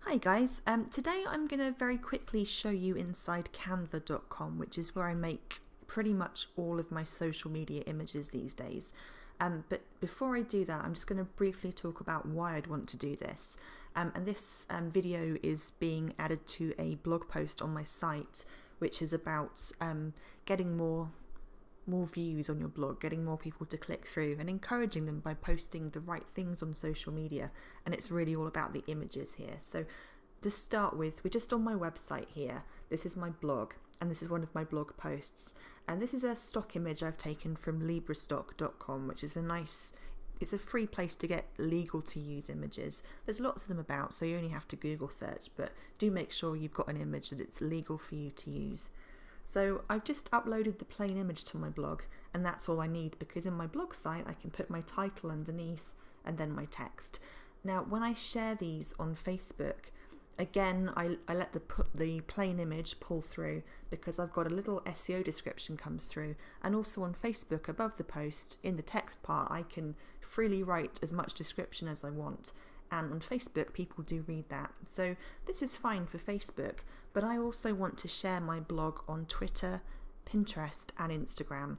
Hi guys, today I'm going to very quickly show you inside canva.com, which is where I make pretty much all of my social media images these days. But before I do that, I'm just going to briefly talk about why I'd want to do this. And this video is being added to a blog post on my site, which is about getting more views on your blog, getting more people to click through and encouraging them by posting the right things on social media. And it's really all about the images here. So to start with, we're just on my website here. This is my blog and this is one of my blog posts. And this is a stock image I've taken from librastock.com, which is it's a free place to get legal to use images. There's lots of them about, so you only have to Google search, but do make sure you've got an image that it's legal for you to use. So I've just uploaded the plain image to my blog, and that's all I need, because in my blog site I can put my title underneath and then my text. Now when I share these on Facebook, again I let the plain image pull through, because I've got a little SEO description comes through, and also on Facebook above the post in the text part I can freely write as much description as I want. And on Facebook, people do read that. So this is fine for Facebook, but I also want to share my blog on Twitter, Pinterest, and Instagram.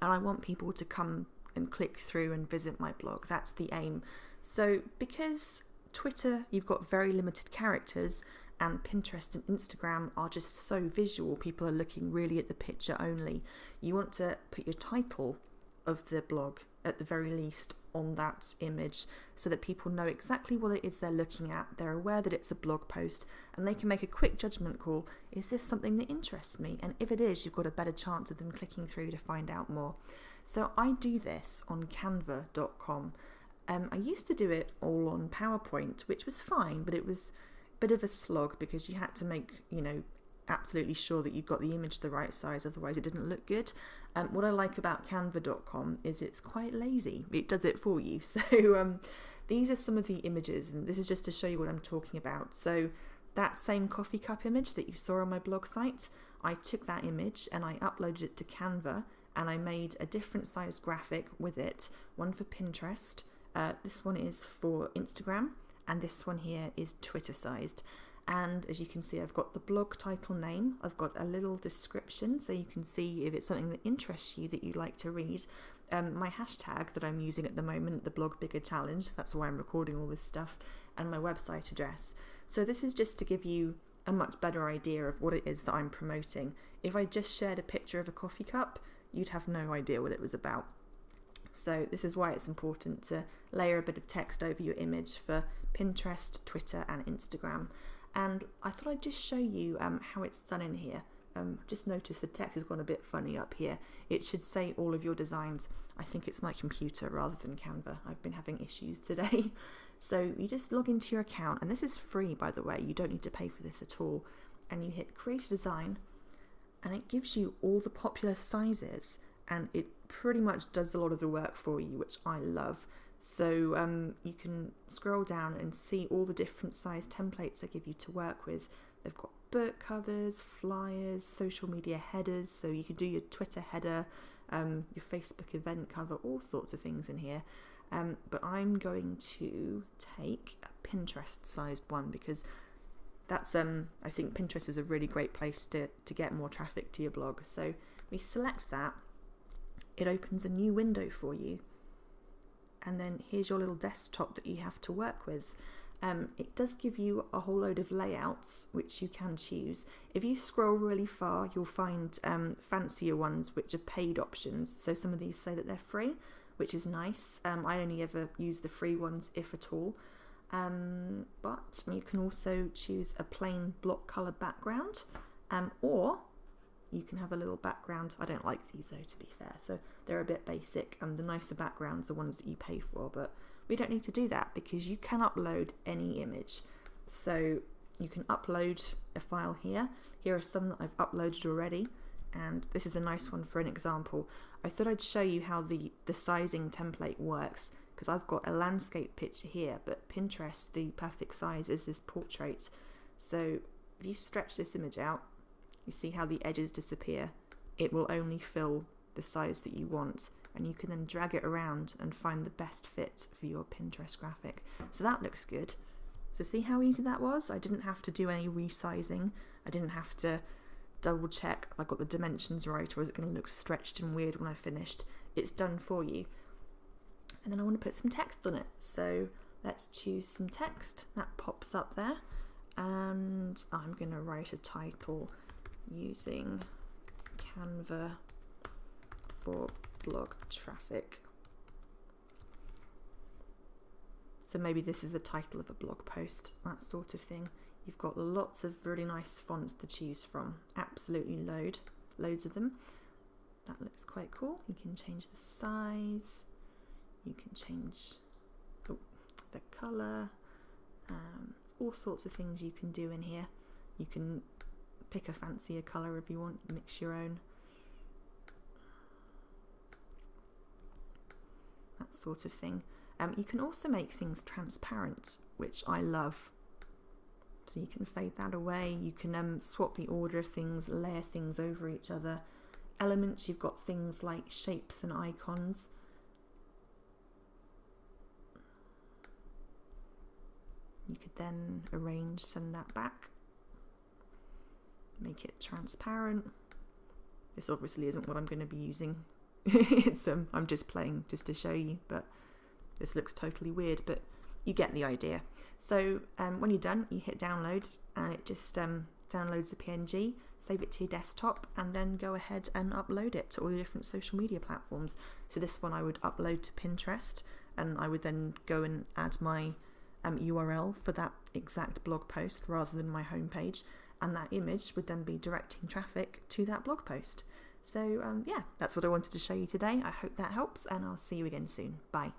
And I want people to come and click through and visit my blog. That's the aim. So because Twitter, you've got very limited characters, and Pinterest and Instagram are just so visual, people are looking really at the picture only. You want to put your title of the blog at the very least on that image, so that people know exactly what it is they're looking at. They're aware that it's a blog post and they can make a quick judgment call. Is this something that interests me? And if it is, you've got a better chance of them clicking through to find out more. So I do this on canva.com. I used to do it all on PowerPoint, which was fine, but it was a bit of a slog because you had to make, absolutely sure that you've got the image the right size, otherwise it didn't look good. What I like about canva.com is it's quite lazy. It does it for you. So these are some of the images, and this is just to show you what I'm talking about. So that same coffee cup image that you saw on my blog site, I took that image and I uploaded it to Canva, and I made a different size graphic with it, one for Pinterest, this one is for Instagram, and this one here is Twitter sized. And as you can see, I've got the blog title name, I've got a little description so you can see if it's something that interests you that you'd like to read. My hashtag that I'm using at the moment, the Blog Bigger Challenge, that's why I'm recording all this stuff, and my website address. So this is just to give you a much better idea of what it is that I'm promoting. If I just shared a picture of a coffee cup, you'd have no idea what it was about. So this is why it's important to layer a bit of text over your image for Pinterest, Twitter and Instagram. And I thought I'd just show you how it's done in here. Just notice the text has gone a bit funny up here. It should say all of your designs. I think it's my computer rather than Canva. I've been having issues today. So you just log into your account, and this is free, by the way. You don't need to pay for this at all. And you hit Create a Design, and it gives you all the popular sizes, and it pretty much does a lot of the work for you, which I love. So you can scroll down and see all the different size templates I give you to work with. They've got book covers, flyers, social media headers, so you can do your Twitter header, your Facebook event cover, all sorts of things in here. But I'm going to take a Pinterest sized one, because that's I think Pinterest is a really great place to get more traffic to your blog. So we select that, it opens a new window for you. And then here's your little desktop that you have to work with. It does give you a whole load of layouts which you can choose. If you scroll really far, you'll find fancier ones which are paid options. So some of these say that they're free, which is nice. I only ever use the free ones, if at all. But you can also choose a plain block color background, or you can have a little background. I don't like these though, to be fair, so they're a bit basic, and the nicer backgrounds are ones that you pay for, but we don't need to do that because you can upload any image. So you can upload a file here. Here are some that I've uploaded already, and this is a nice one for an example. I thought I'd show you how the sizing template works, because I've got a landscape picture here, but Pinterest, the perfect size is this portrait. So if you stretch this image out, you see how the edges disappear. It will only fill the size that you want, and you can then drag it around and find the best fit for your Pinterest graphic. So that looks good. So see how easy that was? I didn't have to do any resizing. I didn't have to double check if I got the dimensions right, or is it going to look stretched and weird when I finished. It's done for you. And then I want to put some text on it. So let's choose some text. That pops up there. And I'm going to write a title using Canva for blog traffic. So maybe this is the title of a blog post, that sort of thing. You've got lots of really nice fonts to choose from. Absolutely loads of them. That looks quite cool. You can change the size. You can change the colour. All sorts of things you can do in here. You can pick a fancier colour if you want, mix your own. That sort of thing. You can also make things transparent, which I love. So you can fade that away. You can swap the order of things, layer things over each other. Elements, you've got things like shapes and icons. You could then arrange, send that back. Make it transparent. This obviously isn't what I'm going to be using. I'm just playing just to show you, but this looks totally weird, but you get the idea. So when you're done, you hit download and it just downloads the PNG, save it to your desktop, and then go ahead and upload it to all your different social media platforms. So this one I would upload to Pinterest, and I would then go and add my URL for that exact blog post rather than my homepage, and that image would then be directing traffic to that blog post. So yeah, that's what I wanted to show you today. I hope that helps, and I'll see you again soon. Bye.